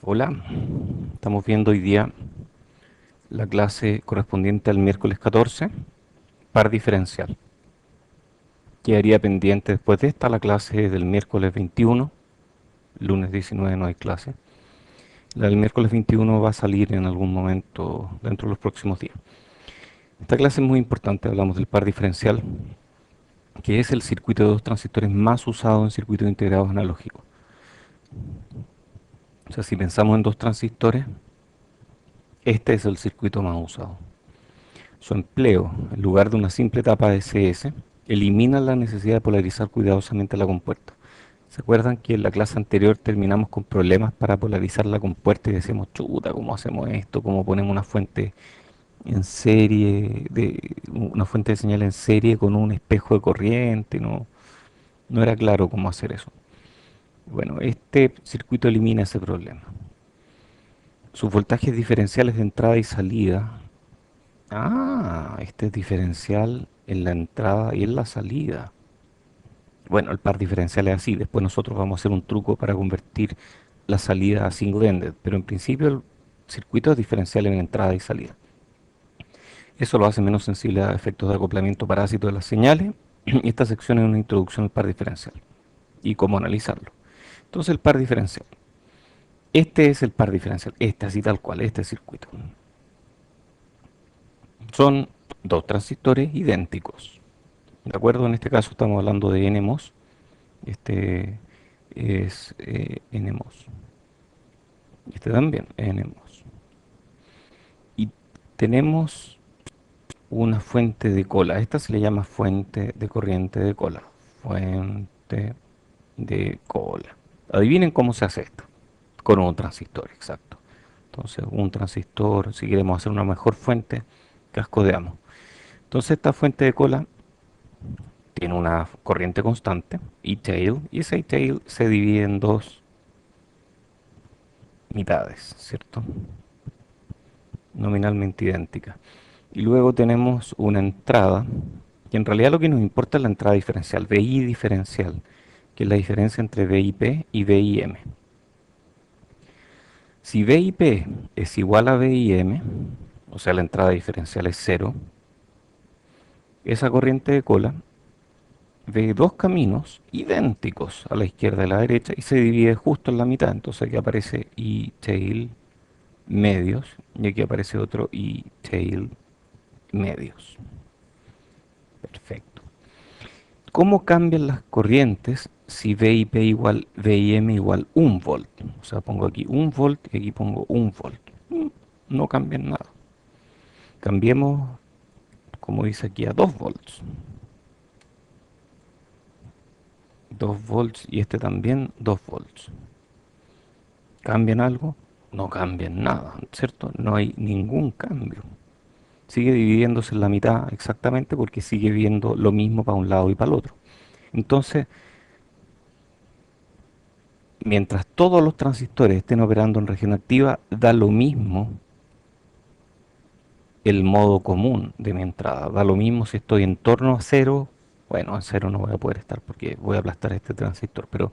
Hola, estamos viendo hoy día la clase correspondiente al miércoles 14, par diferencial. Quedaría pendiente después de esta la clase del miércoles 21, lunes 19 no hay clase. La del miércoles 21 va a salir en algún momento dentro de los próximos días. Esta clase es muy importante, hablamos del par diferencial, que es el circuito de dos transistores más usado en circuitos integrados analógicos. O sea, si pensamos en dos transistores, este es el circuito más usado. Su empleo, en lugar de una simple tapa de CS, elimina la necesidad de polarizar cuidadosamente la compuerta. ¿Se acuerdan que en la clase anterior terminamos con problemas para polarizar la compuerta y decimos, chuta, ¿cómo hacemos esto? ¿Cómo ponemos una fuente en serie, una fuente de señal en serie con un espejo de corriente? No, no era claro cómo hacer eso. Bueno, este circuito elimina ese problema. Sus voltajes diferenciales de entrada y salida. Este es diferencial en la entrada y en la salida. Bueno, el par diferencial es así. Después nosotros vamos a hacer un truco para convertir la salida a single-ended. Pero en principio el circuito es diferencial en entrada y salida. Eso lo hace menos sensible a efectos de acoplamiento parásito de las señales. Y esta sección es una introducción al par diferencial y cómo analizarlo. Entonces el par diferencial. Este es el par diferencial. Este así tal cual, este circuito. Son dos transistores idénticos. ¿De acuerdo? En este caso estamos hablando de NMOS. Este es NMOS. Este también NMOS. Y tenemos una fuente de cola. Esta se le llama fuente de corriente de cola. Fuente de cola. Adivinen cómo se hace esto. Con un transistor, exacto. Entonces, un transistor, si queremos hacer una mejor fuente, cascodeamos. Entonces, esta fuente de cola tiene una corriente constante, E-tail, y ese E-tail se divide en dos mitades, ¿cierto? Nominalmente idénticas. Y luego tenemos una entrada, y en realidad lo que nos importa es la entrada diferencial, VI diferencial, que es la diferencia entre VIP y VIM. Si VIP es igual a VIM, o sea la entrada diferencial es cero, esa corriente de cola ve dos caminos idénticos a la izquierda y a la derecha y se divide justo en la mitad. Entonces aquí aparece E-tail medios y aquí aparece otro E-tail medios. Perfecto. ¿Cómo cambian las corrientes si VIP igual VIM igual 1 volt? O sea, pongo aquí 1 volt y aquí pongo 1 volt. No cambian nada. Cambiemos, como dice aquí, a 2 volts. 2 volts y este también 2 volts. ¿Cambian algo? No cambian nada, ¿cierto? No hay ningún cambio. Sigue dividiéndose en la mitad exactamente porque sigue viendo lo mismo para un lado y para el otro. Entonces, mientras todos los transistores estén operando en región activa, da lo mismo el modo común de mi entrada. Da lo mismo si estoy en torno a cero. Bueno, en cero no voy a poder estar porque voy a aplastar este transistor, pero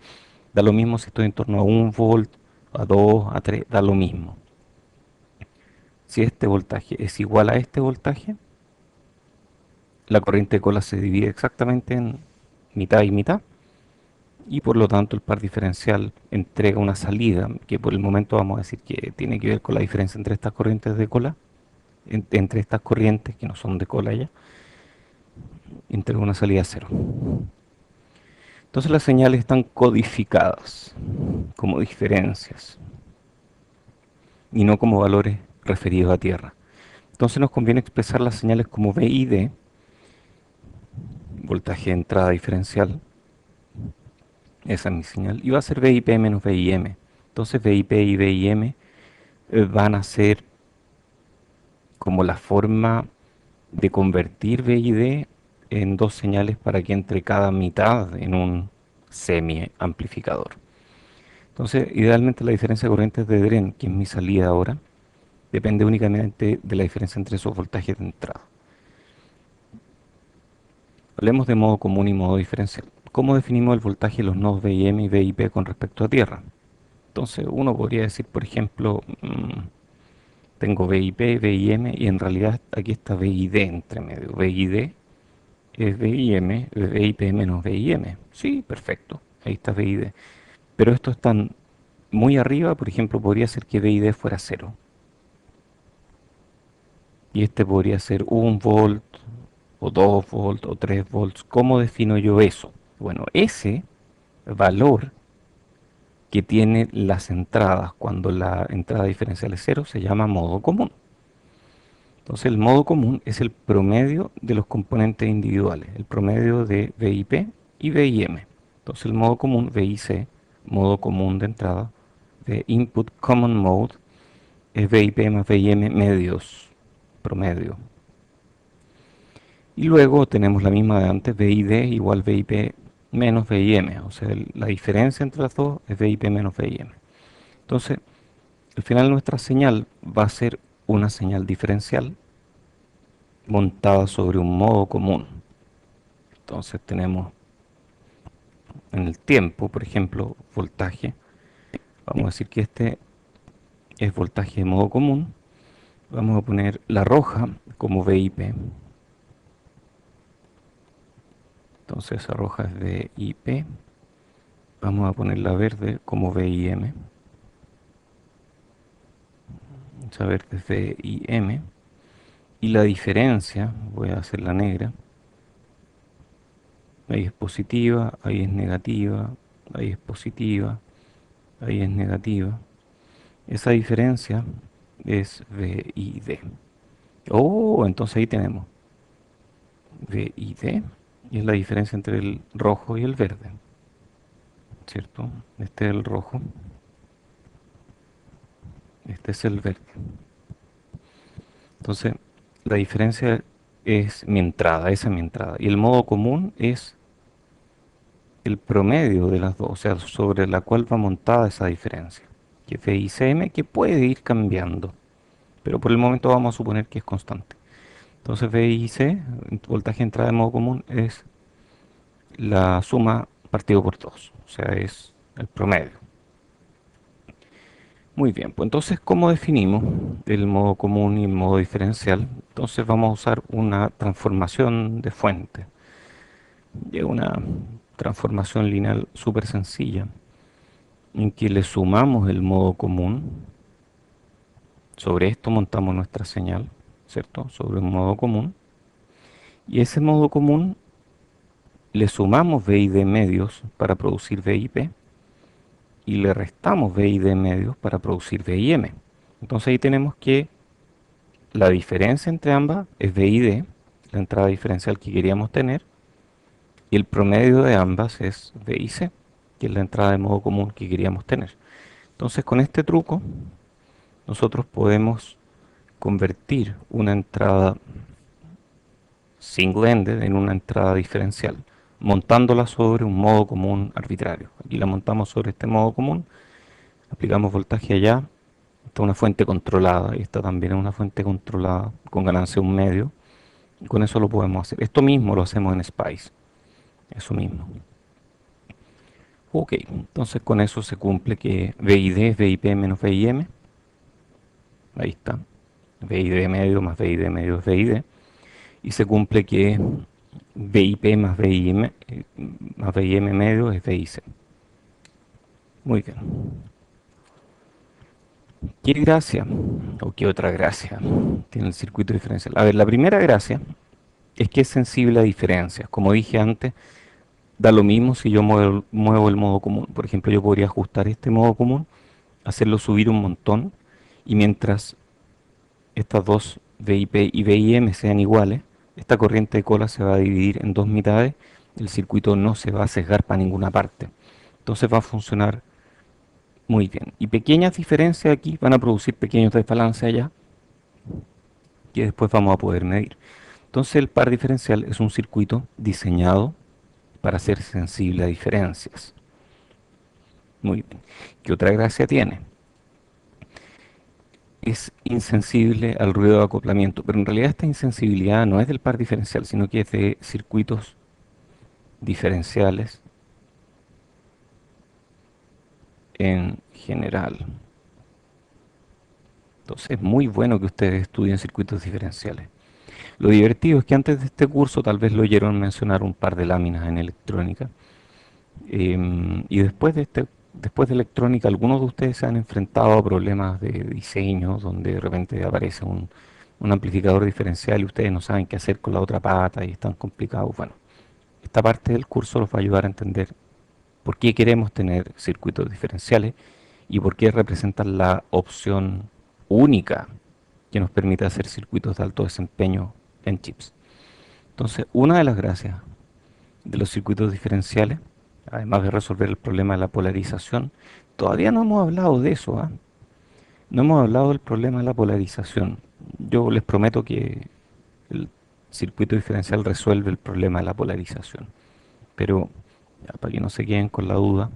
da lo mismo si estoy en torno a 1 volt, a 2, a 3, da lo mismo. Si este voltaje es igual a este voltaje, la corriente de cola se divide exactamente en mitad y mitad y por lo tanto el par diferencial entrega una salida que por el momento vamos a decir que tiene que ver con la diferencia entre estas corrientes de cola, entre estas corrientes que no son de cola ya, entrega una salida cero. Entonces las señales están codificadas como diferencias y no como valores referidos a tierra. Entonces nos conviene expresar las señales como V y D, voltaje de entrada diferencial, esa es mi señal, y va a ser VIP menos VIM. Entonces VIP y VIM van a ser como la forma de convertir V y D en dos señales para que entre cada mitad en un semi amplificador. Entonces, idealmente la diferencia de corrientes de Dren, que es mi salida ahora, depende únicamente de la diferencia entre esos voltajes de entrada. Hablemos de modo común y modo diferencial. ¿Cómo definimos el voltaje de los nodos VIM y VIP con respecto a tierra? Entonces uno podría decir, por ejemplo, tengo VIP, VIM y en realidad aquí está VID entre medio. VID es VIM, VIP menos VIM. Sí, perfecto. Ahí está VID. Pero estos están muy arriba, por ejemplo, podría ser que VID fuera cero. Y este podría ser 1 volt, o 2 volts, o 3 volts. ¿Cómo defino yo eso? Bueno, ese valor que tiene las entradas cuando la entrada diferencial es cero se llama modo común. Entonces el modo común es el promedio de los componentes individuales, el promedio de VIP y VIM. Entonces el modo común, VIC, modo común de entrada, de Input Common Mode, es VIP más VIM medios, promedio. Y luego tenemos la misma de antes, VID igual VIP menos VIM, o sea, la diferencia entre las dos es VIP menos VIM. Entonces, al final nuestra señal va a ser una señal diferencial montada sobre un modo común. Entonces tenemos en el tiempo, por ejemplo, voltaje. Vamos a decir que este es voltaje de modo común. Vamos a poner la roja como VIP. Entonces esa roja es VIP. Vamos a poner la verde como VIM. Esa verde es VIM. Y la diferencia, voy a hacer la negra. Ahí es positiva, ahí es negativa, ahí es positiva, ahí es negativa. Esa diferencia es VID. Oh, entonces ahí tenemos VID y es la diferencia entre el rojo y el verde, ¿cierto? Este es el rojo, este es el verde. Entonces, la diferencia es mi entrada, esa es mi entrada. Y el modo común es el promedio de las dos, o sea, sobre la cual va montada esa diferencia, que es VICM, que puede ir cambiando, pero por el momento vamos a suponer que es constante. Entonces VIC, voltaje de entrada de modo común, es la suma partido por 2, o sea, es el promedio. Muy bien, pues entonces, ¿cómo definimos el modo común y el modo diferencial? Entonces vamos a usar una transformación de fuente, y una transformación lineal súper sencilla, en que le sumamos el modo común, sobre esto montamos nuestra señal, ¿cierto? Sobre un modo común, y ese modo común le sumamos VI medios para producir VIP, y le restamos VI medios para producir VIM. Entonces ahí tenemos que la diferencia entre ambas es VID, la entrada diferencial que queríamos tener, y el promedio de ambas es VIC, que es la entrada de modo común que queríamos tener. Entonces con este truco nosotros podemos convertir una entrada single-ended en una entrada diferencial, montándola sobre un modo común arbitrario. Aquí la montamos sobre este modo común, aplicamos voltaje allá. Esta es una fuente controlada y esta también es una fuente controlada con ganancia 1 medio. Y con eso lo podemos hacer. Esto mismo lo hacemos en Spice. Eso mismo. Ok, entonces con eso se cumple que VID es VIP menos VIM. Ahí está. VID medio más VID medio es VID. Y se cumple que VIP más VIM medio es VIC. Muy bien. ¿Qué gracia o qué otra gracia tiene el circuito diferencial? A ver, la primera gracia es que es sensible a diferencias. Como dije antes, da lo mismo si yo muevo el modo común. Por ejemplo, yo podría ajustar este modo común, hacerlo subir un montón, y mientras estas dos VIP y VIM sean iguales, esta corriente de cola se va a dividir en dos mitades, el circuito no se va a sesgar para ninguna parte. Entonces va a funcionar muy bien. Y pequeñas diferencias aquí van a producir pequeños desbalances allá, que después vamos a poder medir. Entonces el par diferencial es un circuito diseñado para ser sensible a diferencias. Muy bien. ¿Qué otra gracia tiene? Es insensible al ruido de acoplamiento, pero en realidad esta insensibilidad no es del par diferencial, sino que es de circuitos diferenciales en general. Entonces es muy bueno que ustedes estudien circuitos diferenciales. Lo divertido es que antes de este curso tal vez lo oyeron mencionar un par de láminas en electrónica. Y después de electrónica, algunos de ustedes se han enfrentado a problemas de diseño, donde de repente aparece un amplificador diferencial y ustedes no saben qué hacer con la otra pata y están complicados. Bueno, esta parte del curso los va a ayudar a entender por qué queremos tener circuitos diferenciales y por qué representan la opción única que nos permite hacer circuitos de alto desempeño en chips. Entonces, una de las gracias de los circuitos diferenciales, además de resolver el problema de la polarización, todavía no hemos hablado de eso, ¿ah? No hemos hablado del problema de la polarización. Yo les prometo que el circuito diferencial resuelve el problema de la polarización. Pero, ya, para que no se queden con la duda,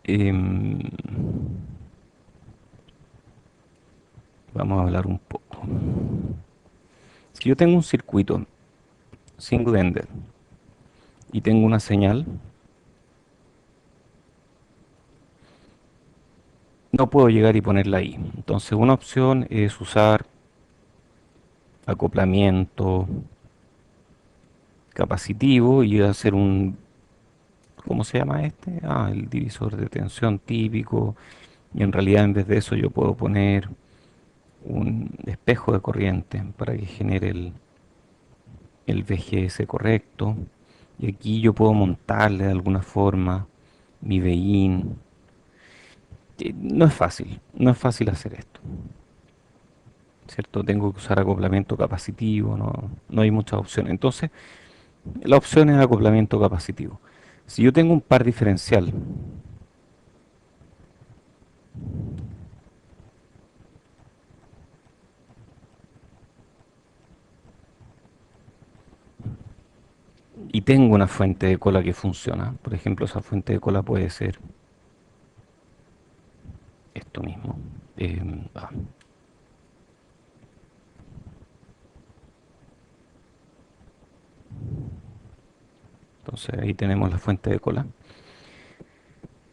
em, vamos a hablar un poco. Si yo tengo un circuito single-ended y tengo una señal, no puedo llegar y ponerla ahí. Entonces, una opción es usar acoplamiento capacitivo y hacer un, ¿cómo se llama este? Ah, el divisor de tensión típico. Y en realidad en vez de eso yo puedo poner un espejo de corriente para que genere el VGS correcto. Y aquí yo puedo montarle de alguna forma mi VIN. No es fácil, no es fácil hacer esto, ¿cierto? Tengo que usar acoplamiento capacitivo, no hay muchas opciones. Entonces, la opción es acoplamiento capacitivo. Si yo tengo un par diferencial y tengo una fuente de cola que funciona, por ejemplo, esa fuente de cola puede ser esto mismo. Ah, entonces ahí tenemos la fuente de cola.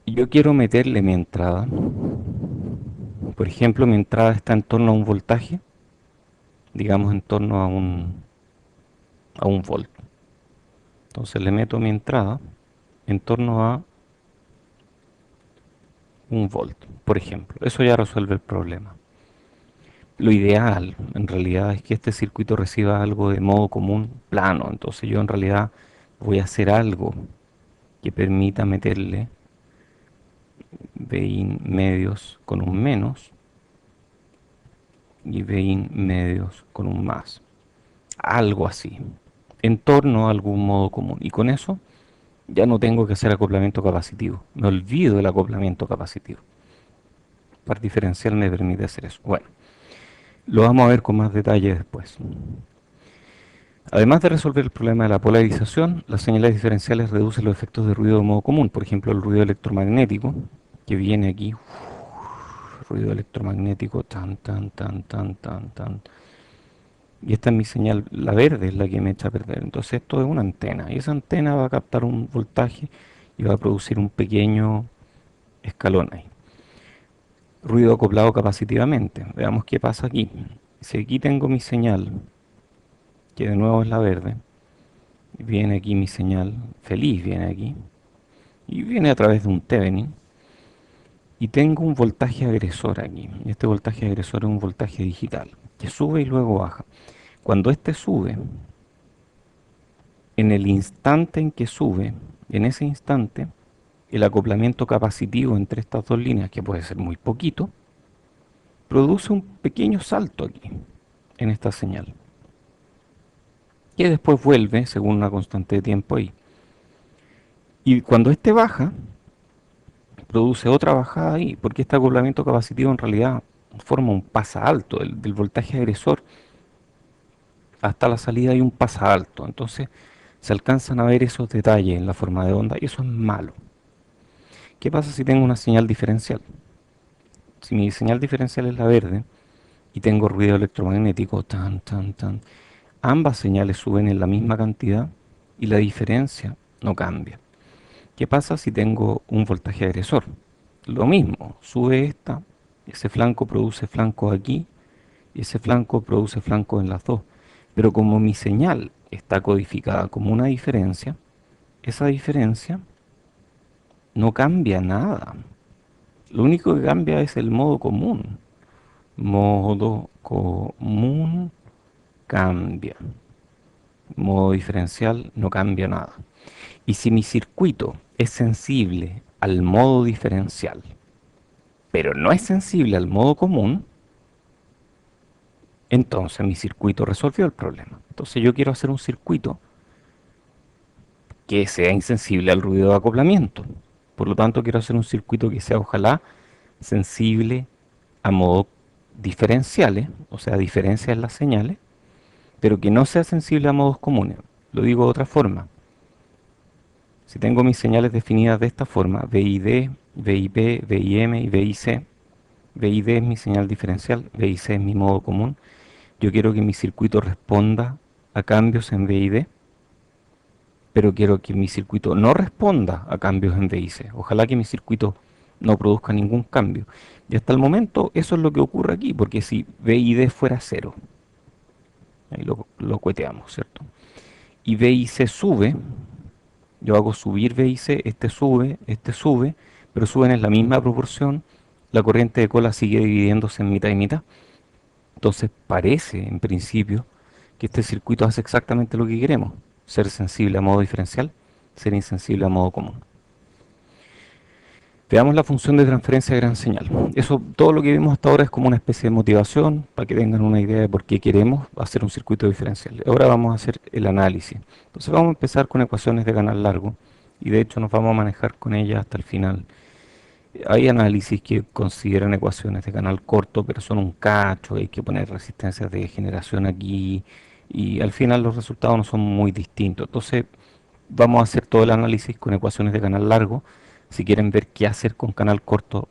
Y yo quiero meterle mi entrada. Por ejemplo, mi entrada está en torno a un voltaje, digamos en torno a un volt. Entonces le meto mi entrada en torno a un volt, por ejemplo. Eso ya resuelve el problema. Lo ideal, en realidad, es que este circuito reciba algo de modo común plano. Entonces yo en realidad voy a hacer algo que permita meterle Bin medios con un menos y Bin medios con un más. Algo así, en torno a algún modo común. Y con eso ya no tengo que hacer acoplamiento capacitivo. Me olvido del acoplamiento capacitivo. Par diferencial me permite hacer eso. Bueno, lo vamos a ver con más detalle después. Además de resolver el problema de la polarización, las señales diferenciales reducen los efectos de ruido de modo común. Por ejemplo, el ruido electromagnético, que viene aquí, ruido electromagnético, tan, tan, tan, tan, tan, tan. Y esta es mi señal, la verde es la que me echa a perder. Entonces esto es una antena, y esa antena va a captar un voltaje y va a producir un pequeño escalón ahí. Ruido acoplado capacitivamente. Veamos qué pasa aquí. Si aquí tengo mi señal, que de nuevo es la verde, viene aquí mi señal feliz, viene aquí, y viene a través de un Thevenin, y tengo un voltaje agresor aquí. Y este voltaje agresor es un voltaje digital, que sube y luego baja. Cuando este sube, en el instante en que sube, en ese instante, el acoplamiento capacitivo entre estas dos líneas, que puede ser muy poquito, produce un pequeño salto aquí, en esta señal, que después vuelve según una constante de tiempo ahí. Y cuando este baja, produce otra bajada ahí, porque este acoplamiento capacitivo en realidad forma un pasa alto, del voltaje agresor hasta la salida hay un pasa alto, entonces se alcanzan a ver esos detalles en la forma de onda y eso es malo. ¿Qué pasa si tengo una señal diferencial? Si mi señal diferencial es la verde y tengo ruido electromagnético, tan, tan, tan, ambas señales suben en la misma cantidad y la diferencia no cambia. ¿Qué pasa si tengo un voltaje agresor? Lo mismo, sube esta, ese flanco produce flanco aquí y ese flanco produce flanco en las dos. Pero como mi señal está codificada como una diferencia, esa diferencia no cambia nada. Lo único que cambia es el modo común. Modo común cambia. Modo diferencial no cambia nada. Y si mi circuito es sensible al modo diferencial, pero no es sensible al modo común, entonces mi circuito resolvió el problema. Entonces yo quiero hacer un circuito que sea insensible al ruido de acoplamiento. Por lo tanto, quiero hacer un circuito que sea, ojalá, sensible a modos diferenciales, o sea, diferencias en las señales, pero que no sea sensible a modos comunes. Lo digo de otra forma. Si tengo mis señales definidas de esta forma, VID, VIP, VIM y VIC, VID es mi señal diferencial, VIC es mi modo común, yo quiero que mi circuito responda a cambios en VID, pero quiero que mi circuito no responda a cambios en VIC. Ojalá que mi circuito no produzca ningún cambio. Y hasta el momento eso es lo que ocurre aquí, porque si VID fuera cero, ahí lo cueteamos, ¿cierto? Y VIC sube, yo hago subir VIC, este sube, pero suben en la misma proporción, la corriente de cola sigue dividiéndose en mitad y mitad. Entonces parece, en principio, que este circuito hace exactamente lo que queremos, ser sensible a modo diferencial, ser insensible a modo común. Veamos la función de transferencia de gran señal. Eso, todo lo que vimos hasta ahora es como una especie de motivación para que tengan una idea de por qué queremos hacer un circuito diferencial. Ahora vamos a hacer el análisis. Entonces vamos a empezar con ecuaciones de canal largo y de hecho nos vamos a manejar con ellas hasta el final. Hay análisis que consideran ecuaciones de canal corto, pero son un cacho, hay que poner resistencias de generación aquí y al final los resultados no son muy distintos. Entonces vamos a hacer todo el análisis con ecuaciones de canal largo. Si quieren ver qué hacer con canal corto,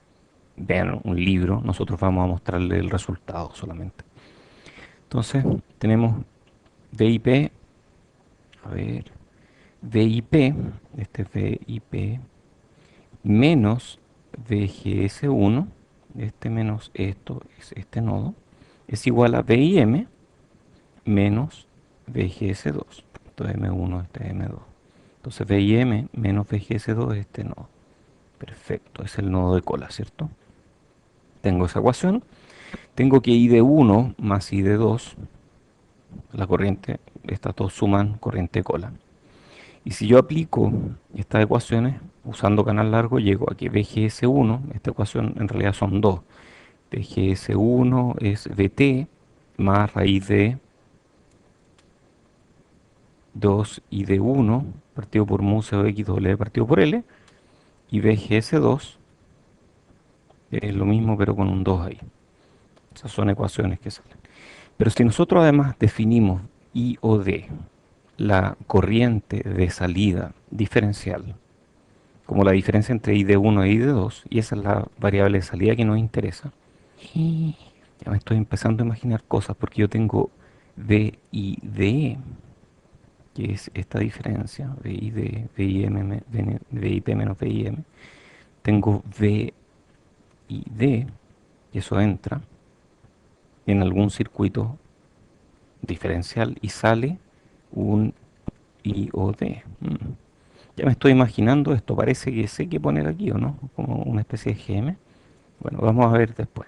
vean un libro, nosotros vamos a mostrarle el resultado solamente. Entonces tenemos VIP, a ver, VIP, este es VIP, menos VGS1, este menos esto es este nodo, es igual a VIM menos VGS2. Esto es M1, este es M2. Entonces VIM menos VGS2 es este nodo. Perfecto, es el nodo de cola, ¿cierto? Tengo esa ecuación. Tengo que ID1 más ID2, la corriente, estas dos suman corriente de cola. Y si yo aplico estas ecuaciones usando canal largo, llego a que VGS1, esta ecuación en realidad son dos. VGS1 es VT más raíz de 2 ID1 partido por mu COX doble partido por L. Y VGS2 es lo mismo pero con un 2 ahí. Esas son ecuaciones que salen. Pero si nosotros además definimos I o D, la corriente de salida diferencial, como la diferencia entre ID1 e ID2, y esa es la variable de salida que nos interesa, y ya me estoy empezando a imaginar cosas porque yo tengo VID, que es esta diferencia, VID, VIM, VIP menos VIM, tengo VID, y eso entra en algún circuito diferencial y sale un IOD. Ya me estoy imaginando esto, parece que sé qué poner aquí o no, como una especie de GM. Bueno, vamos a ver después.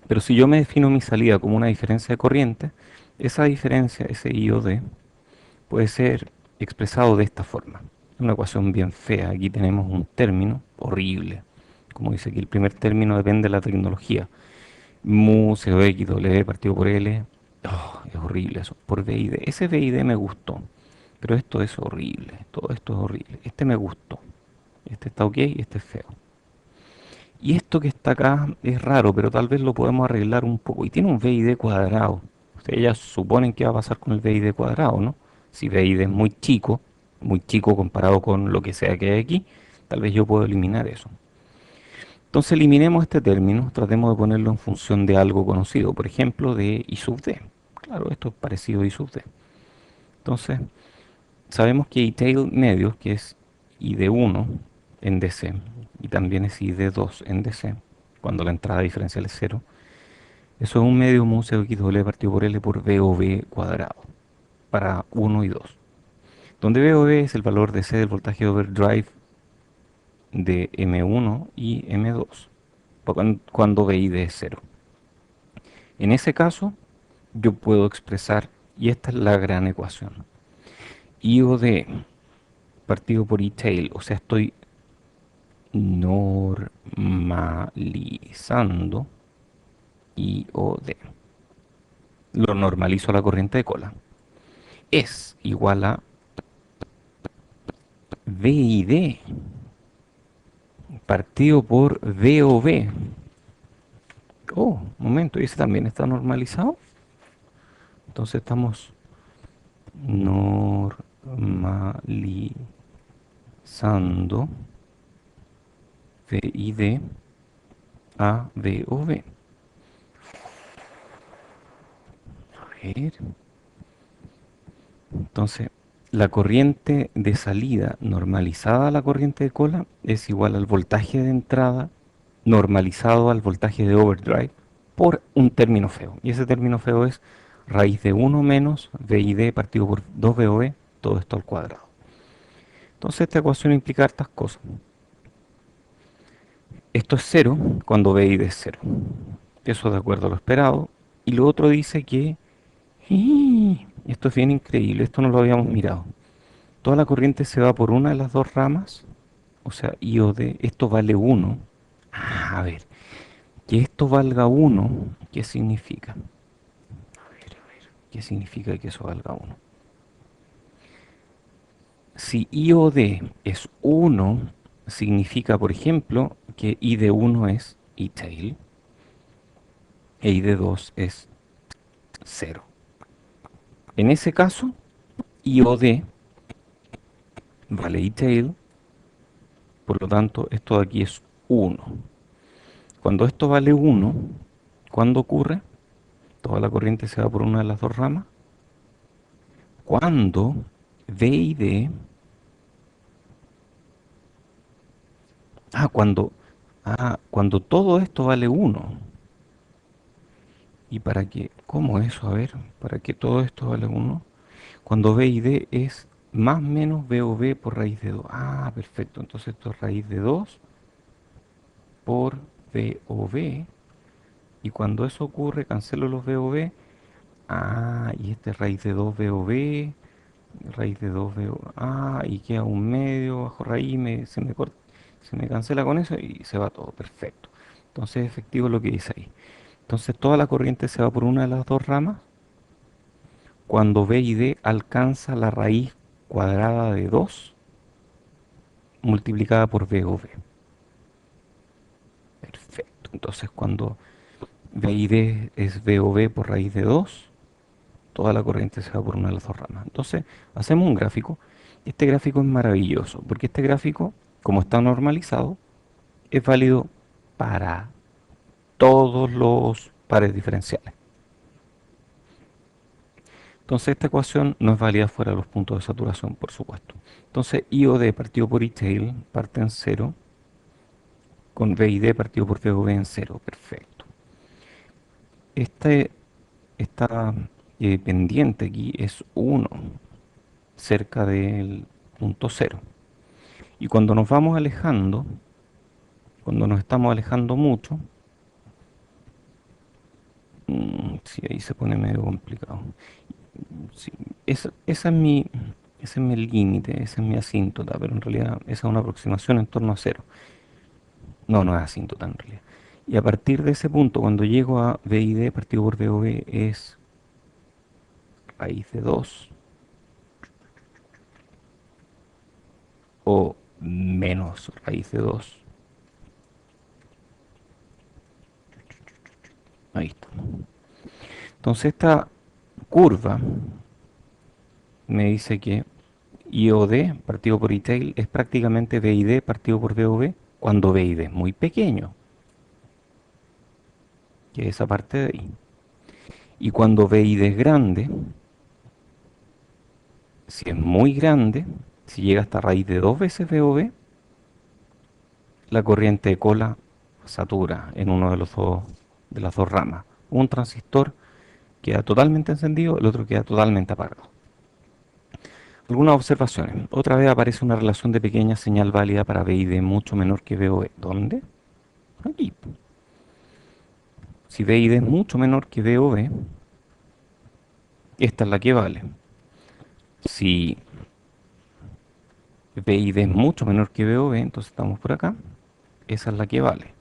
Pero si yo me defino mi salida como una diferencia de corriente, esa diferencia, ese IOD, puede ser expresado de esta forma. Una ecuación bien fea. Aquí tenemos un término horrible. Como dice aquí, el primer término depende de la tecnología. Mu, COX, W partido por L. Oh, es horrible eso. Por VID. Ese VID me gustó. Pero esto es horrible. Todo esto es horrible. Este me gustó. Este está ok y este es feo. Y esto que está acá es raro, pero tal vez lo podemos arreglar un poco. Y tiene un VID cuadrado. Ustedes ya suponen qué va a pasar con el VID cuadrado, ¿no? Si VID es muy chico comparado con lo que sea que hay aquí, tal vez yo puedo eliminar eso. Entonces eliminemos este término, tratemos de ponerlo en función de algo conocido, por ejemplo, de I sub D. Claro, esto es parecido a I sub D. Entonces, sabemos que I tail medio, que es I de 1 en DC y también es I de 2 en DC, cuando la entrada diferencial es cero, eso es un medio mu C X doble partido por L por V o V cuadrado para uno y 2, donde V o V es el valor de C del voltaje de overdrive de M1 y M2, cuando VI es cero. En ese caso, yo puedo expresar, y esta es la gran ecuación, I o D partido por I tail, o sea, estoy normalizando I o D. Lo normalizo a la corriente de cola. Es igual a V I D partido por V o V. Oh, momento, ¿y ese también está normalizado? Entonces estamos normalizando VI D a V o V. A ver. Entonces, la corriente de salida normalizada a la corriente de cola es igual al voltaje de entrada normalizado al voltaje de overdrive por un término feo. Y ese término feo es raíz de 1 menos VID partido por 2VOV, todo esto al cuadrado. Entonces esta ecuación implica estas cosas. Esto es cero cuando VID es cero. Eso de acuerdo a lo esperado. Y lo otro dice que... Esto es bien increíble, esto no lo habíamos mirado. Toda la corriente se va por una de las dos ramas, o sea, I o D, esto vale uno. A ver, que esto valga uno, ¿qué significa? ¿Qué significa que eso valga uno? Si I o D es uno, significa, por ejemplo, que I de uno es I tail e I de 2 es cero. En ese caso, I o D vale I tail, por lo tanto, esto de aquí es uno. Cuando esto vale uno, ¿cuándo ocurre? Toda la corriente se va por una de las dos ramas. Cuando V y D, cuando, cuando todo esto vale uno. ¿Y para qué? ¿Cómo eso? A ver, ¿para qué todo esto vale uno? Cuando V y D es más menos V o V por raíz de 2. Ah, perfecto. Entonces esto es raíz de 2 por V o V. Y cuando eso ocurre, cancelo los V o V. Y este es raíz de 2 V o V. Raíz de 2 veo, y queda un medio bajo raíz, se me cancela con eso y se va todo, perfecto. Entonces es efectivo lo que dice ahí. Entonces toda la corriente se va por una de las dos ramas cuando B y D alcanza la raíz cuadrada de 2 multiplicada por V o V. Perfecto. Entonces cuando B y D es V o V por raíz de 2, toda la corriente se va por una de las dos ramas. Entonces hacemos un gráfico. Este gráfico es maravilloso porque este gráfico, como está normalizado, es válido para todos los pares diferenciales. Entonces esta ecuación no es válida fuera de los puntos de saturación, por supuesto. Entonces I o D partido por I tail parte en cero, con V y D partido por V o V en cero. Perfecto. Este, esta pendiente aquí es uno cerca del punto cero. Y cuando nos vamos alejando, cuando nos estamos alejando mucho, sí, ahí se pone medio complicado. Sí, ese es mi límite, ese es mi asíntota, pero en realidad esa es una aproximación en torno a cero. No, no es asíntota en realidad. Y a partir de ese punto, cuando llego a V y D partido por V o V es raíz de 2 o menos raíz de 2. Ahí está. Entonces esta curva me dice que I o D partido por I tail es prácticamente V y D partido por V o V cuando V y D es muy pequeño, que es esa parte de ahí. Y cuando V y D es grande, si es muy grande, Si llega hasta raíz de 2 veces B o B, la corriente de cola satura en uno de los dos, de las dos ramas. Un transistor queda totalmente encendido, el otro queda totalmente apagado. Algunas observaciones. Otra vez aparece una relación de pequeña señal válida para B y D mucho menor que B o E. ¿Dónde? Aquí. Si B y D es mucho menor que B o B, esta es la que vale. Si B y D es mucho menor que B o B, entonces estamos por acá. Esa es la que vale.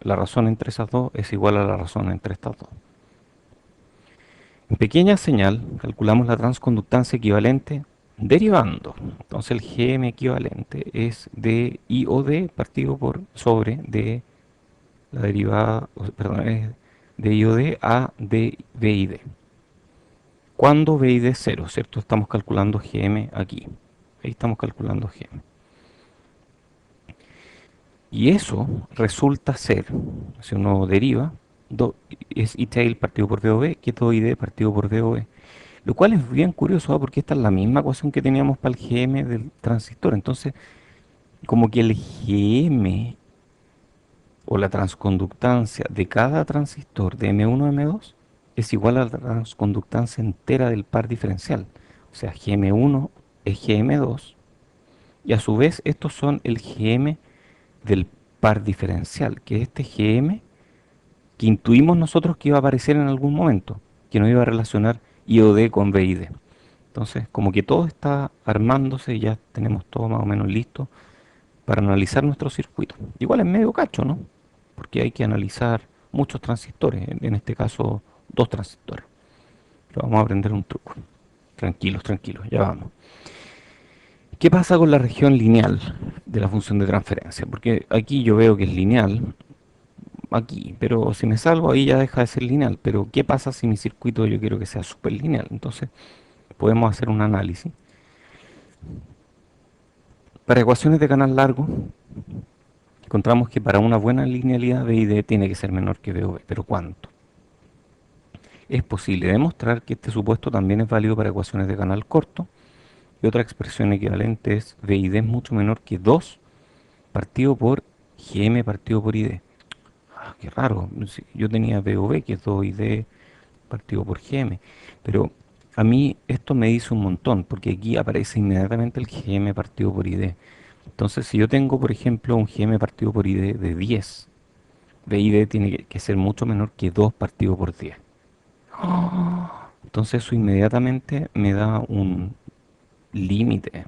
La razón entre esas dos es igual a la razón entre estas dos. En pequeña señal, calculamos la transconductancia equivalente derivando. Entonces el Gm equivalente es de I o D partido por sobre de la derivada, perdón, es de I o D a de B y D. Cuando B y D es cero, ¿cierto? Estamos calculando Gm aquí. Ahí estamos calculando Gm. Y eso resulta ser, si uno deriva, es I tail partido por B, que es 2ID partido por B. Lo cual es bien curioso, porque esta es la misma ecuación que teníamos para el Gm del transistor. Entonces, como que el Gm o la transconductancia de cada transistor de M1 a M2 es igual a la transconductancia entera del par diferencial. O sea, Gm1 es Gm2 y a su vez estos son el Gm del par diferencial, que es este Gm que intuimos nosotros que iba a aparecer en algún momento, que nos iba a relacionar I o D con B y D. Entonces, como que todo está armándose y ya tenemos todo más o menos listo para analizar nuestro circuito. Igual es medio cacho, ¿no? Porque hay que analizar muchos transistores, en este caso dos transistores. Pero vamos a aprender un truco. Tranquilos, tranquilos, ya vamos. ¿Qué pasa con la región lineal de la función de transferencia? Porque aquí yo veo que es lineal, aquí, pero si me salgo ahí ya deja de ser lineal. Pero ¿qué pasa si mi circuito yo quiero que sea súper lineal? Entonces podemos hacer un análisis. Para ecuaciones de canal largo, encontramos que para una buena linealidad B y D tiene que ser menor que B o B. ¿Pero cuánto? Es posible demostrar que este supuesto también es válido para ecuaciones de canal corto. Y otra expresión equivalente es B y D es mucho menor que 2 partido por Gm partido por ID. Ah, qué raro. Yo tenía B o B, que es 2 ID partido por Gm. Pero a mí esto me dice un montón, porque aquí aparece inmediatamente el Gm partido por ID. Entonces, si yo tengo, por ejemplo, un Gm partido por ID de 10, BID tiene que ser mucho menor que 2 partido por 10. Entonces eso inmediatamente me da un límite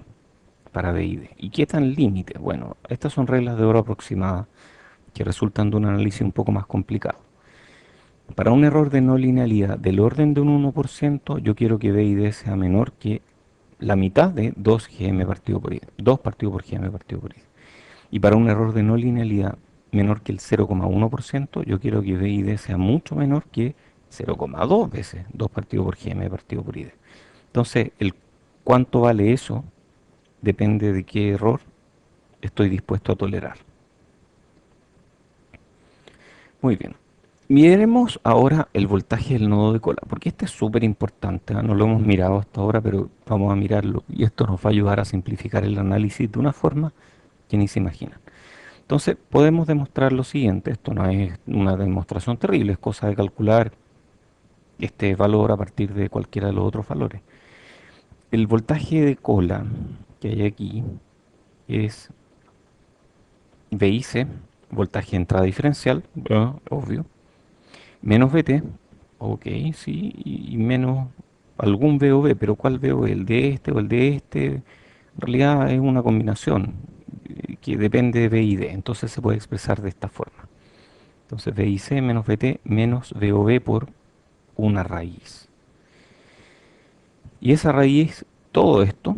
para BID. ¿Y qué tan límite? Bueno, estas son reglas de oro aproximadas que resultan de un análisis un poco más complicado. Para un error de no linealidad del orden de un 1%, yo quiero que BID sea menor que la mitad de 2 GM partido por ID. 2 partido por GM partido por ID. Y para un error de no linealidad menor que el 0,1%, yo quiero que B y D sea mucho menor que 0,2 veces 2 partido por GM partido por ID. Entonces, el cuánto vale eso depende de qué error estoy dispuesto a tolerar. Muy bien. Miremos ahora el voltaje del nodo de cola, porque este es súper importante, ¿ah? No lo hemos mirado hasta ahora, pero vamos a mirarlo y esto nos va a ayudar a simplificar el análisis de una forma que ni se imagina. Entonces podemos demostrar lo siguiente, esto no es una demostración terrible, es cosa de calcular este valor a partir de cualquiera de los otros valores. El voltaje de cola que hay aquí es VIC, voltaje de entrada diferencial, obvio, menos VT, ok, sí, y menos algún VOV, pero ¿cuál VOV? ¿El de este o el de este? En realidad es una combinación que depende de V y D, entonces se puede expresar de esta forma. Entonces VIC menos VT menos VOV por una raíz. Y esa raíz, todo esto,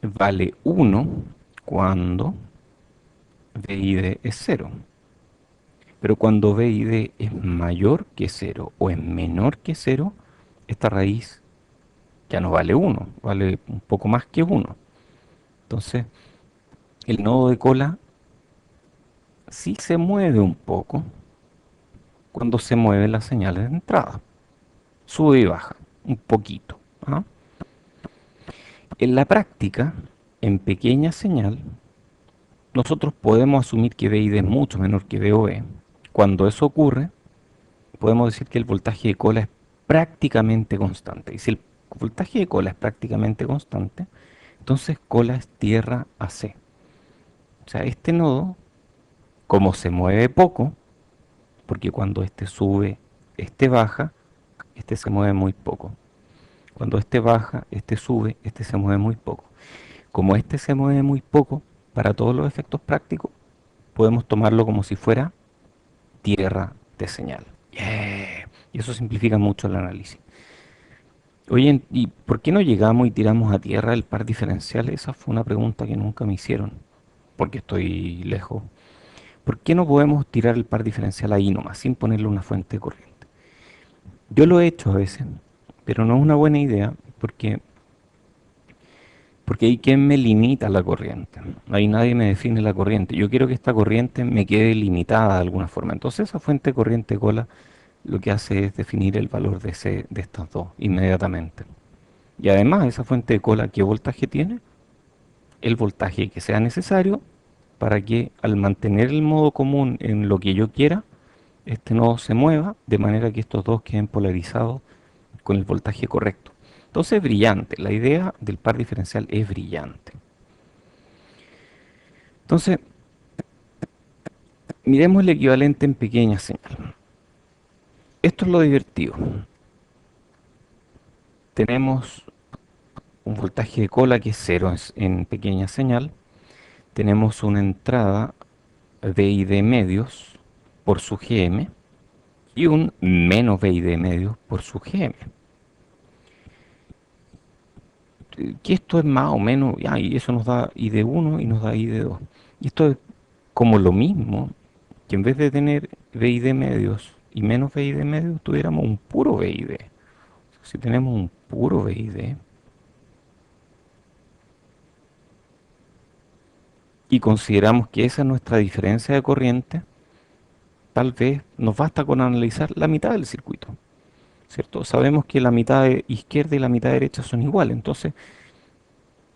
vale 1 cuando V y D es cero. Pero cuando V y D es mayor que cero o es menor que cero, esta raíz ya no vale 1, vale un poco más que 1. Entonces, el nodo de cola sí se mueve un poco cuando se mueven las señales de entrada. Sube y baja, un poquito. ¿Ah? En la práctica, en pequeña señal, nosotros podemos asumir que V y D es mucho menor que V o B. Cuando eso ocurre, podemos decir que el voltaje de cola es prácticamente constante. Y si el voltaje de cola es prácticamente constante, entonces cola es tierra AC. O sea, este nodo, como se mueve poco, porque cuando este sube, este baja, este se mueve muy poco. Cuando este baja, este sube, este se mueve muy poco. Como este se mueve muy poco, para todos los efectos prácticos, podemos tomarlo como si fuera tierra de señal. Yeah. Y eso simplifica mucho el análisis. Oye, ¿y por qué no llegamos y tiramos a tierra el par diferencial? Esa fue una pregunta que nunca me hicieron, porque estoy lejos. ¿Por qué no podemos tirar el par diferencial ahí nomás, sin ponerle una fuente de corriente? Yo lo he hecho a veces, pero no es una buena idea, porque ahí quien me limita la corriente. Ahí nadie me define la corriente. Yo quiero que esta corriente me quede limitada de alguna forma. Entonces esa fuente de corriente cola lo que hace es definir el valor de estas dos inmediatamente. Y además esa fuente de cola, ¿qué voltaje tiene? El voltaje que sea necesario para que al mantener el modo común en lo que yo quiera, este nodo se mueva de manera que estos dos queden polarizados con el voltaje correcto. Entonces es brillante, la idea del par diferencial es brillante. Entonces, miremos el equivalente en pequeña señal. Esto es lo divertido. Tenemos un voltaje de cola que es cero en pequeña señal. Tenemos una entrada V y D medios por su GM y un menos V y D medios por su GM. Que esto es más o menos, ya, y eso nos da ID1 y nos da ID2. Y esto es como lo mismo que en vez de tener V y D medios y menos V y D medios, tuviéramos un puro V y D. Si tenemos un puro V y D y consideramos que esa es nuestra diferencia de corriente, tal vez nos basta con analizar la mitad del circuito, ¿cierto? Sabemos que la mitad izquierda y la mitad derecha son iguales, entonces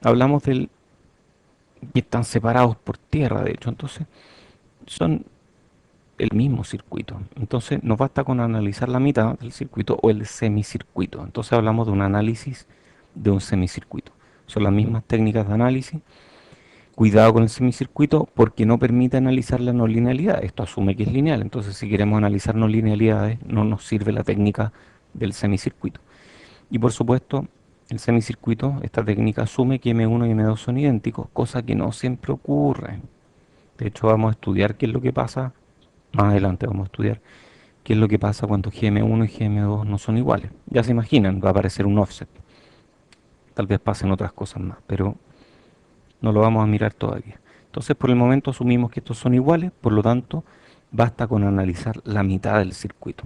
hablamos del que están separados por tierra, de hecho, entonces son el mismo circuito. Entonces nos basta con analizar la mitad del circuito o el semicircuito. Entonces hablamos de un análisis de un semicircuito. Son las mismas técnicas de análisis. Cuidado con el semicircuito porque no permite analizar la no linealidad. Esto asume que es lineal. Entonces si queremos analizar no linealidades no nos sirve la técnica del semicircuito. Y por supuesto el semicircuito, esta técnica asume que M1 y M2 son idénticos, cosa que no siempre ocurre. De hecho vamos a estudiar qué es lo que pasa. Más adelante vamos a estudiar qué es lo que pasa cuando GM1 y GM2 no son iguales. Ya se imaginan, va a aparecer un offset. Tal vez pasen otras cosas más, pero no lo vamos a mirar todavía. Entonces, por el momento asumimos que estos son iguales, por lo tanto, basta con analizar la mitad del circuito.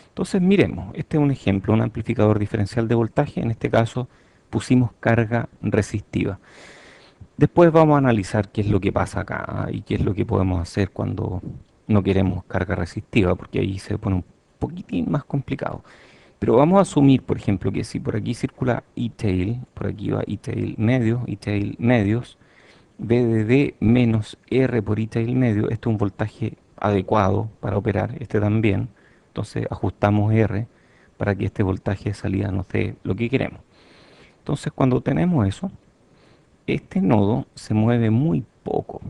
Entonces, miremos, este es un ejemplo, un amplificador diferencial de voltaje. En este caso, pusimos carga resistiva. Después vamos a analizar qué es lo que pasa acá y qué es lo que podemos hacer cuando no queremos carga resistiva, porque ahí se pone un poquitín más complicado. Pero vamos a asumir, por ejemplo, que si por aquí circula E-tail, por aquí va E-tail medio, E-tail medios, B de D menos R por E-tail medio, este es un voltaje adecuado para operar, este también. Entonces ajustamos R para que este voltaje de salida nos dé lo que queremos. Entonces cuando tenemos eso, este nodo se mueve muy poco,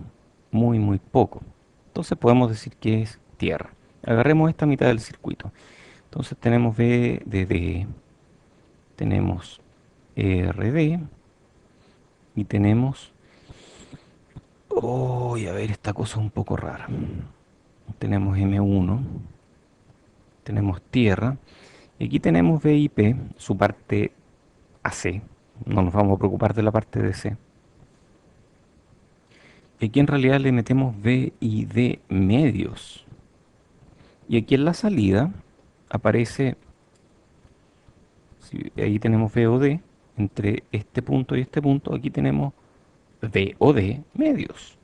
muy poco. Entonces podemos decir que es tierra. Agarremos esta mitad del circuito. Entonces tenemos V de D, tenemos RD y tenemos... Oh, a ver, esta cosa es un poco rara. Tenemos M1, tenemos tierra, y aquí tenemos VIP, su parte AC. No nos vamos a preocupar de la parte DC. Y aquí en realidad le metemos V y D medios. Y aquí en la salida aparece, ahí tenemos V o D, entre este punto y este punto, aquí tenemos V o D medios,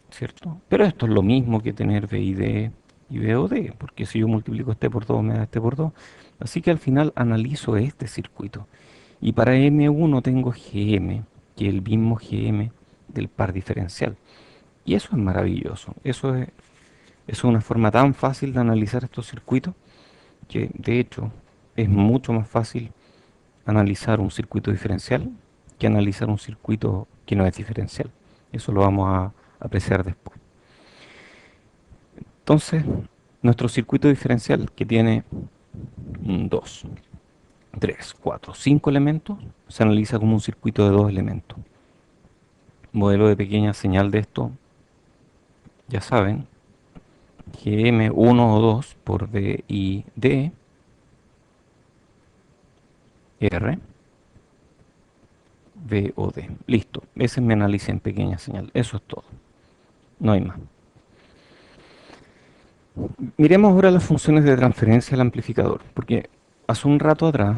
¿cierto? Pero esto es lo mismo que tener V y D y V o D, porque si yo multiplico este por 2 me da este por 2. Así que al final analizo este circuito. Y para M1 tengo Gm, que es el mismo Gm del par diferencial. Y eso es maravilloso. Eso es una forma tan fácil de analizar estos circuitos que de hecho es mucho más fácil analizar un circuito diferencial que analizar un circuito que no es diferencial. Eso lo vamos a apreciar después. Entonces, nuestro circuito diferencial que tiene 2, 3, 4, 5 elementos se analiza como un circuito de 2 elementos. Modelo de pequeña señal de esto, ya saben, Gm1 o 2 por D y D, R, V o D. Listo, ese es mi análisis en pequeña señal. Eso es todo, no hay más. Miremos ahora las funciones de transferencia al amplificador, porque hace un rato atrás,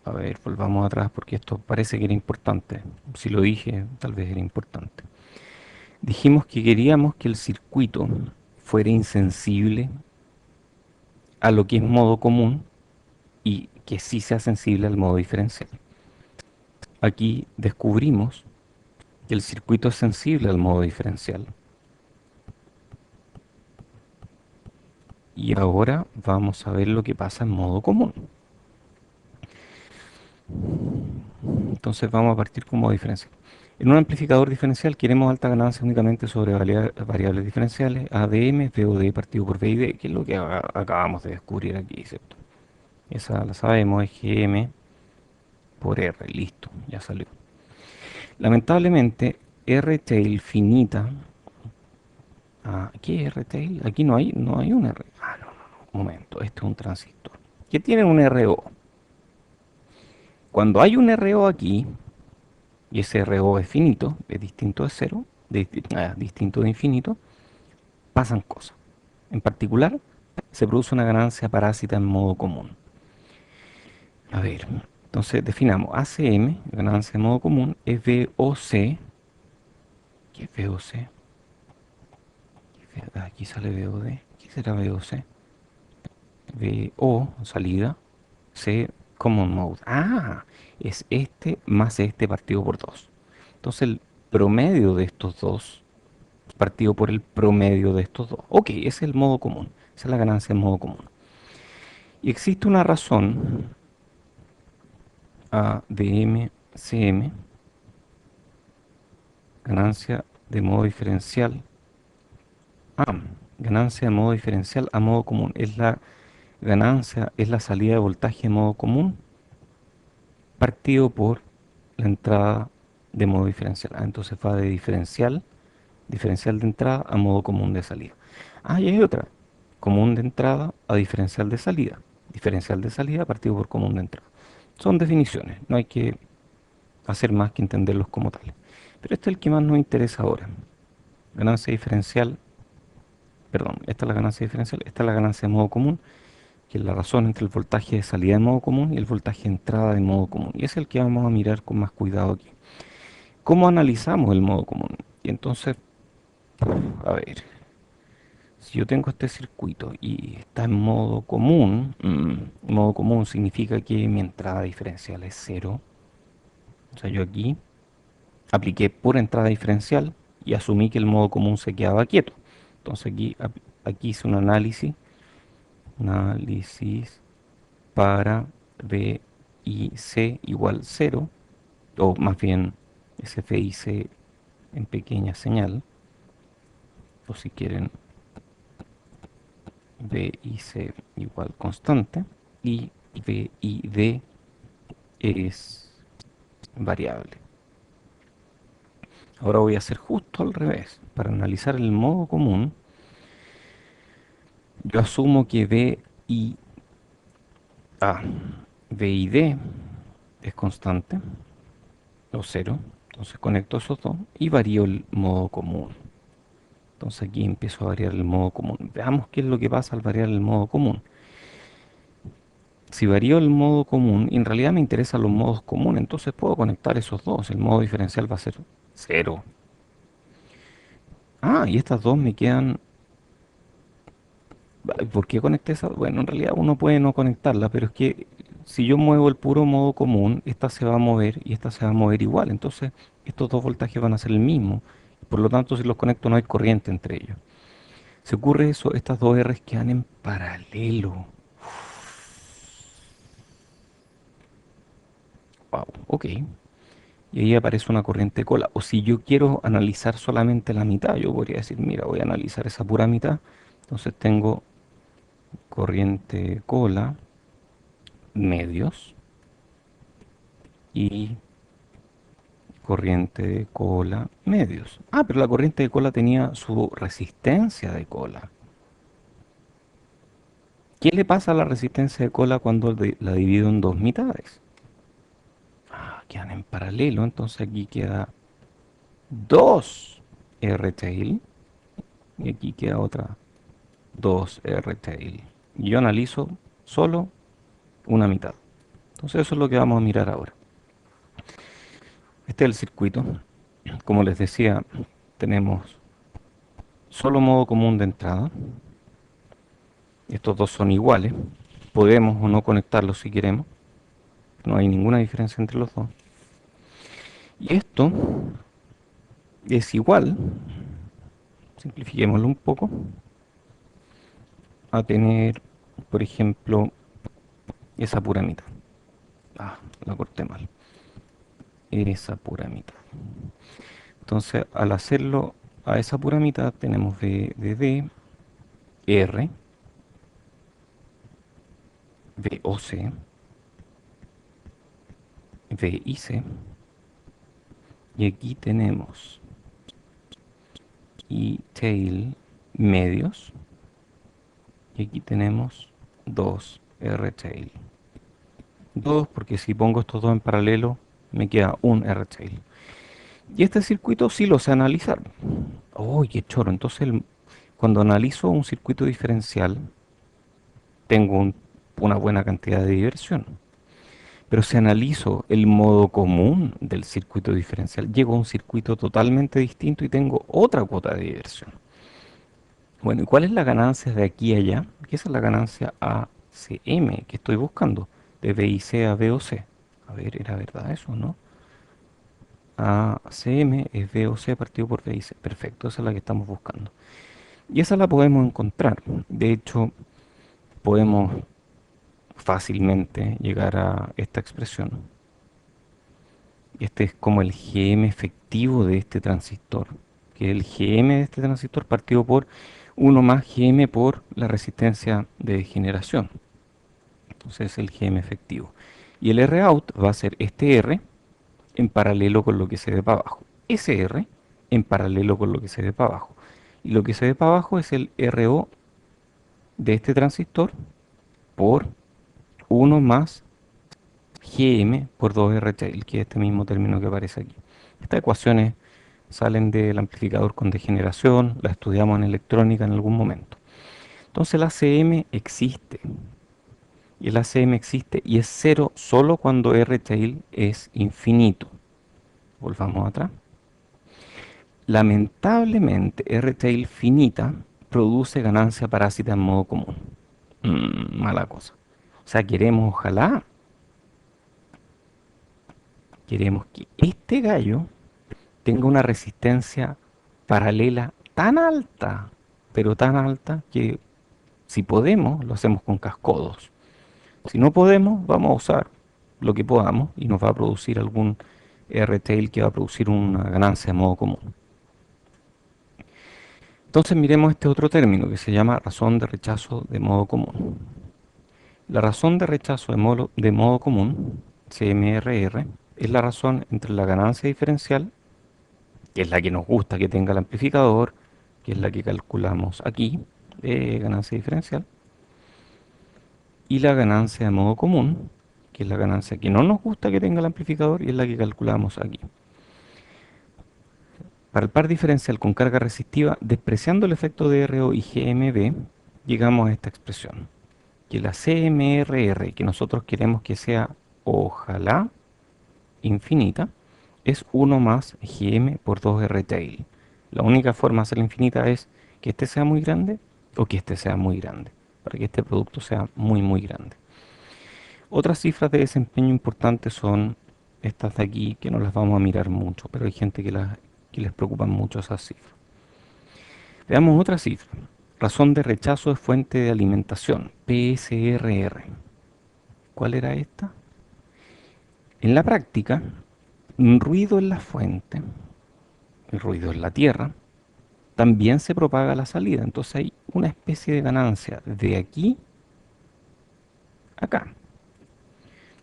a ver, volvamos atrás porque esto parece que era importante. Si lo dije, tal vez era importante. Dijimos que queríamos que el circuito fuera insensible a lo que es modo común y que sí sea sensible al modo diferencial. Aquí descubrimos que el circuito es sensible al modo diferencial. Y ahora vamos a ver lo que pasa en modo común. Entonces vamos a partir con modo diferencial. En un amplificador diferencial queremos alta ganancia únicamente sobre variables diferenciales, ADM, VOD partido por VID, que es lo que acabamos de descubrir aquí, ¿cierto? Esa la sabemos, es GM por R, listo, ya salió. Lamentablemente, R-tail finita. ¿Qué es R-tail? Aquí no hay un R. No, un momento, este es un transistor. ¿Qué tiene un RO? Cuando hay un RO aquí, y ese RO es finito, es distinto de cero, distinto de infinito, pasan cosas. En particular, se produce una ganancia parásita en modo común. A ver, entonces definamos ACM, ganancia en modo común, es VOC. ¿Qué es VOC? Aquí sale VOD. ¿Qué será VOC? VO, salida, C, common mode. Es este más este partido por 2. Entonces el promedio de estos dos partido por el promedio de estos dos. Ok, ese es el modo común. Esa es la ganancia en modo común. Y existe una razón A de MCM, ganancia de modo diferencial. Ganancia de modo diferencial a modo común. Es la ganancia, es la salida de voltaje de modo común partido por la entrada de modo diferencial. Entonces va de diferencial de entrada a modo común de salida. Y hay otra, común de entrada a diferencial de salida. Diferencial de salida partido por común de entrada. Son definiciones, no hay que hacer más que entenderlos como tales. Pero este es el que más nos interesa ahora. Ganancia diferencial, perdón, esta es la ganancia diferencial, esta es la ganancia de modo común, que es la razón entre el voltaje de salida de modo común y el voltaje de entrada de modo común. Y es el que vamos a mirar con más cuidado aquí. ¿Cómo analizamos el modo común? Y entonces, a ver, si yo tengo este circuito y está en modo común, modo común significa que mi entrada diferencial es cero. O sea, yo aquí apliqué pura entrada diferencial y asumí que el modo común se quedaba quieto. Entonces aquí hice un análisis para B y C igual cero, o más bien SF y C en pequeña señal, o si quieren B y C igual constante, y B y D es variable. Ahora voy a hacer justo al revés. Para analizar el modo común, yo asumo que A, B y D es constante, o cero. Entonces conecto esos dos y varío el modo común. Entonces aquí empiezo a variar el modo común. Veamos qué es lo que pasa al variar el modo común. Si varío el modo común, en realidad me interesan los modos comunes, entonces puedo conectar esos dos. El modo diferencial va a ser cero. Y estas dos me quedan. ¿Por qué conecté esas? Bueno, en realidad uno puede no conectarla, pero es que si yo muevo el puro modo común, esta se va a mover y esta se va a mover igual. Entonces, estos dos voltajes van a ser el mismo. Por lo tanto, si los conecto, no hay corriente entre ellos. Si ocurre eso, estas dos R's quedan en paralelo. Wow, ok. Y ahí aparece una corriente de cola. O si yo quiero analizar solamente la mitad, yo podría decir, mira, voy a analizar esa pura mitad. Entonces tengo corriente de cola, medios, y corriente de cola, medios. Ah, pero la corriente de cola tenía su resistencia de cola. ¿Qué le pasa a la resistencia de cola cuando la divido en dos mitades? Ah, quedan en paralelo, entonces aquí queda 2 R-tail y aquí queda otra 2 R-tail. Y yo analizo solo una mitad. Entonces eso es lo que vamos a mirar ahora. Este es el circuito. Como les decía, tenemos solo modo común de entrada. Estos dos son iguales. Podemos o no conectarlos si queremos. No hay ninguna diferencia entre los dos. Y esto es igual, simplifiquémoslo un poco, a tener, por ejemplo, esa pura mitad. Ah, la corté mal. Esa pura mitad. Entonces, al hacerlo a esa pura mitad, tenemos V de D, R, V o C, V y C. Y aquí tenemos y tail medios. Y aquí tenemos 2 R tail. 2 porque si pongo estos dos en paralelo me queda un R tail. Y este circuito sí lo sé analizar. ¡Oh, qué choro! Entonces cuando analizo un circuito diferencial tengo una buena cantidad de diversión. Pero si analizo el modo común del circuito diferencial, llego a un circuito totalmente distinto y tengo otra cuota de diversión. Bueno, ¿y cuál es la ganancia de aquí a allá? Que esa es la ganancia ACM que estoy buscando, de BIC a BOC. A ver, ¿era verdad eso, no? ACM es BOC partido por BIC. Perfecto, esa es la que estamos buscando. Y esa la podemos encontrar. De hecho, podemos fácilmente llegar a esta expresión. Este es como el GM efectivo de este transistor, que es el GM de este transistor partido por uno más GM por la resistencia de generación. Entonces es el GM efectivo. Y el Rout va a ser este R en paralelo con lo que se ve para abajo. Ese R en paralelo con lo que se ve para abajo. Y lo que se ve para abajo es el RO de este transistor por uno más Gm por 2R tail, que es este mismo término que aparece aquí. Estas ecuaciones salen del amplificador con degeneración, las estudiamos en electrónica en algún momento. Entonces el ACM existe, y el ACM existe y es cero solo cuando R tail es infinito. Volvamos atrás. Lamentablemente, R tail finita produce ganancia parásita en modo común. Mala cosa. O sea, queremos que este gallo tenga una resistencia paralela tan alta, pero tan alta que si podemos, lo hacemos con cascodos. Si no podemos, vamos a usar lo que podamos y nos va a producir algún R-tail que va a producir una ganancia de modo común. Entonces miremos este otro término que se llama razón de rechazo de modo común. La razón de rechazo de modo común, CMRR, es la razón entre la ganancia diferencial, que es la que nos gusta que tenga el amplificador, que es la que calculamos aquí, de ganancia diferencial, y la ganancia de modo común, que es la ganancia que no nos gusta que tenga el amplificador y es la que calculamos aquí. Para el par diferencial con carga resistiva, despreciando el efecto de RO y GMB, llegamos a esta expresión, que la CMRR, que nosotros queremos que sea, ojalá, infinita, es 1 más GM por 2R tail. La única forma de hacerla infinita es que este sea muy grande o que este sea muy grande, para que este producto sea muy muy grande. Otras cifras de desempeño importantes son estas de aquí, que no las vamos a mirar mucho, pero hay gente que les preocupan mucho esas cifras. Veamos otra cifra. Razón de rechazo de fuente de alimentación, PSRR. ¿Cuál era esta? En la práctica, un ruido en la fuente, el ruido en la tierra, también se propaga a la salida. Entonces hay una especie de ganancia de aquí a acá.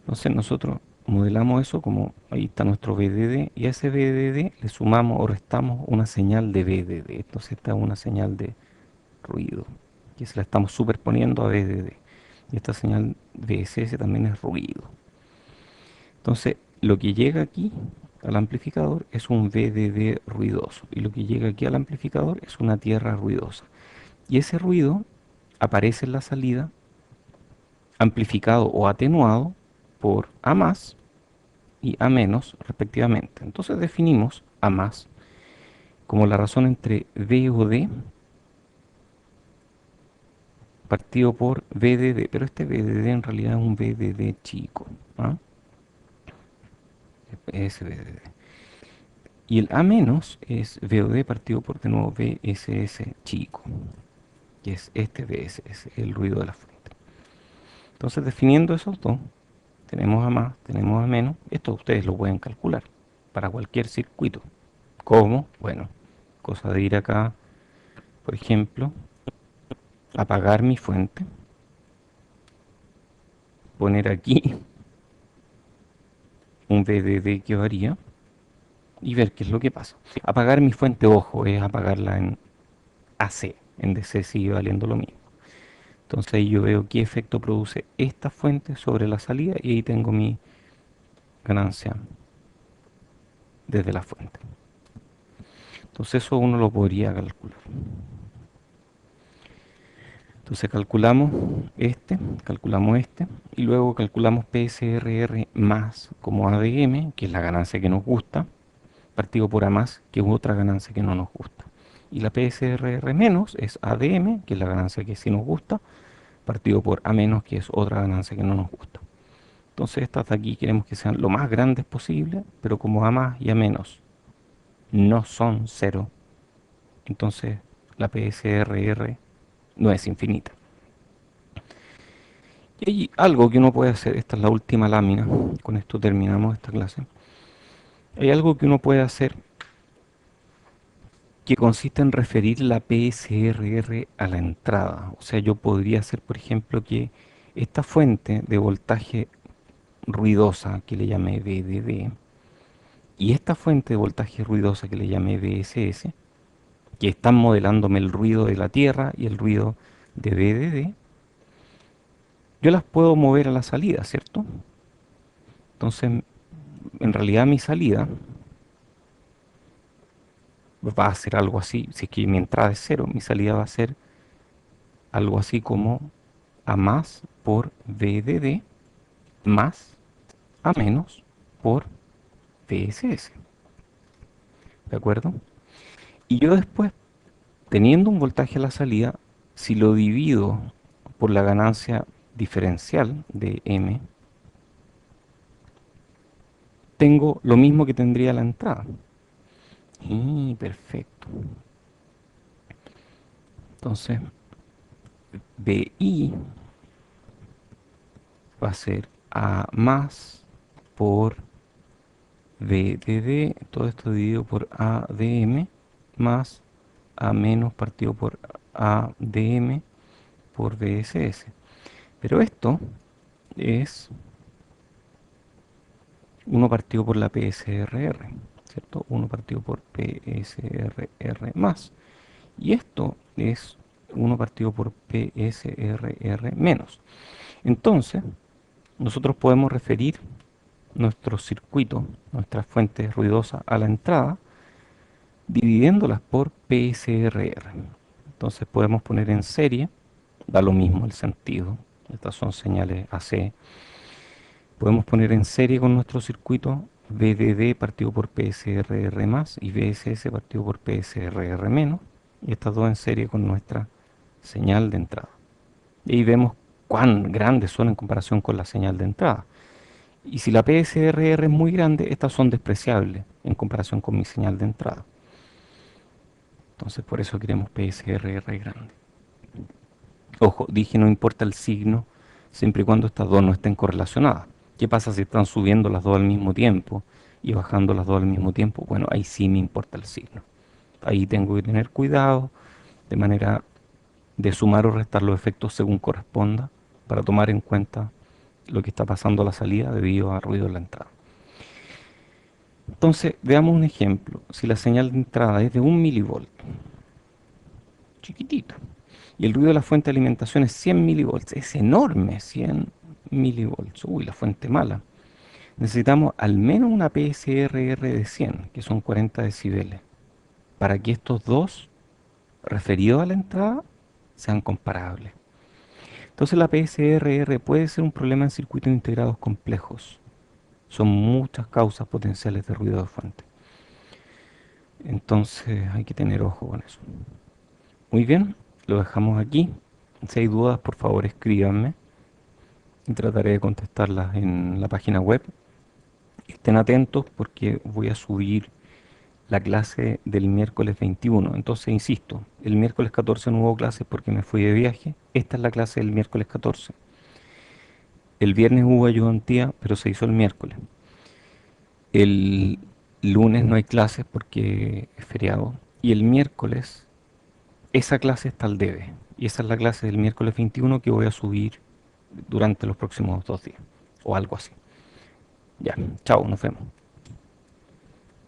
Entonces nosotros modelamos eso como ahí está nuestro BDD y a ese BDD le sumamos o restamos una señal de BDD. Entonces esta es una señal de ruido que se la estamos superponiendo a BDD. Y esta señal BSS también es ruido. Entonces lo que llega aquí al amplificador es un BDD ruidoso y lo que llega aquí al amplificador es una tierra ruidosa. Y ese ruido aparece en la salida amplificado o atenuado por A más y A menos respectivamente. Entonces definimos A más como la razón entre V o D partido por VDD, pero este VDD en realidad es un VDD chico, ¿ah? Es VDD. Y el A menos es VOD partido por de nuevo VSS chico, que es este VSS, el ruido de la fuente. Entonces definiendo esos dos, tenemos A más, tenemos A menos, esto ustedes lo pueden calcular para cualquier circuito. ¿Cómo? Bueno, cosa de ir acá, por ejemplo, apagar mi fuente, poner aquí un VDD que varía y ver qué es lo que pasa. Apagar mi fuente, ojo, es apagarla en AC, en DC sigue valiendo lo mismo. Entonces ahí yo veo qué efecto produce esta fuente sobre la salida y ahí tengo mi ganancia desde la fuente. Entonces eso uno lo podría calcular. Entonces calculamos este y luego calculamos PSRR más como ADM, que es la ganancia que nos gusta, partido por A más, que es otra ganancia que no nos gusta. Y la PSRR menos es ADM, que es la ganancia que sí nos gusta, partido por A menos, que es otra ganancia que no nos gusta. Entonces estas de aquí queremos que sean lo más grandes posible, pero como A más y A menos no son cero, entonces la PSRR no es infinita. Y hay algo que uno puede hacer, esta es la última lámina, con esto terminamos esta clase. Hay algo que uno puede hacer que consiste en referir la PSRR a la entrada. O sea, yo podría hacer, por ejemplo, que esta fuente de voltaje ruidosa que le llamé VDD y esta fuente de voltaje ruidosa que le llamé VSS, que están modelándome el ruido de la Tierra y el ruido de VDD, yo las puedo mover a la salida, ¿cierto? Entonces, en realidad mi salida va a ser algo así, si es que mi entrada es cero, mi salida va a ser algo así como A más por VDD más A menos por VSS. ¿De acuerdo? Y yo después, teniendo un voltaje a la salida, si lo divido por la ganancia diferencial de M, tengo lo mismo que tendría la entrada. Y perfecto. Entonces, BI va a ser A más por VDD, todo esto dividido por ADM, más A menos partido por ADM por VSS. Pero esto es uno partido por la PSRR, ¿cierto? Uno partido por PSRR más. Y esto es uno partido por PSRR menos. Entonces, nosotros podemos referir nuestro circuito, nuestras fuentes ruidosas a la entrada, dividiéndolas por PSRR. Entonces podemos poner en serie, da lo mismo el sentido, estas son señales AC. Podemos poner en serie con nuestro circuito VDD partido por PSRR más y VSS partido por PSRR menos, y estas dos en serie con nuestra señal de entrada. Y ahí vemos cuán grandes son en comparación con la señal de entrada. Y si la PSRR es muy grande, estas son despreciables en comparación con mi señal de entrada. Entonces por eso queremos PSRR grande. Ojo, dije no importa el signo, siempre y cuando estas dos no estén correlacionadas. ¿Qué pasa si están subiendo las dos al mismo tiempo y bajando las dos al mismo tiempo? Bueno, ahí sí me importa el signo. Ahí tengo que tener cuidado de manera de sumar o restar los efectos según corresponda para tomar en cuenta lo que está pasando a la salida debido a ruido en la entrada. Entonces, veamos un ejemplo. Si la señal de entrada es de 1 milivolt, chiquitito, y el ruido de la fuente de alimentación es 100 milivolts, es enorme, 100 milivolts. Uy, la fuente mala. Necesitamos al menos una PSRR de 100, que son 40 decibeles, para que estos dos, referidos a la entrada, sean comparables. Entonces la PSRR puede ser un problema en circuitos integrados complejos. Son muchas causas potenciales de ruido de fuente. Entonces hay que tener ojo con eso. Muy bien, lo dejamos aquí. Si hay dudas, por favor escríbanme y trataré de contestarlas en la página web. Estén atentos porque voy a subir la clase del miércoles 21. Entonces, insisto, el miércoles 14 no hubo clase porque me fui de viaje. Esta es la clase del miércoles 14. El viernes hubo ayudantía, pero se hizo el miércoles. El lunes no hay clases porque es feriado. Y el miércoles, esa clase está al debe. Y esa es la clase del miércoles 21 que voy a subir durante los próximos 2 días. O algo así. Ya, chao, nos vemos.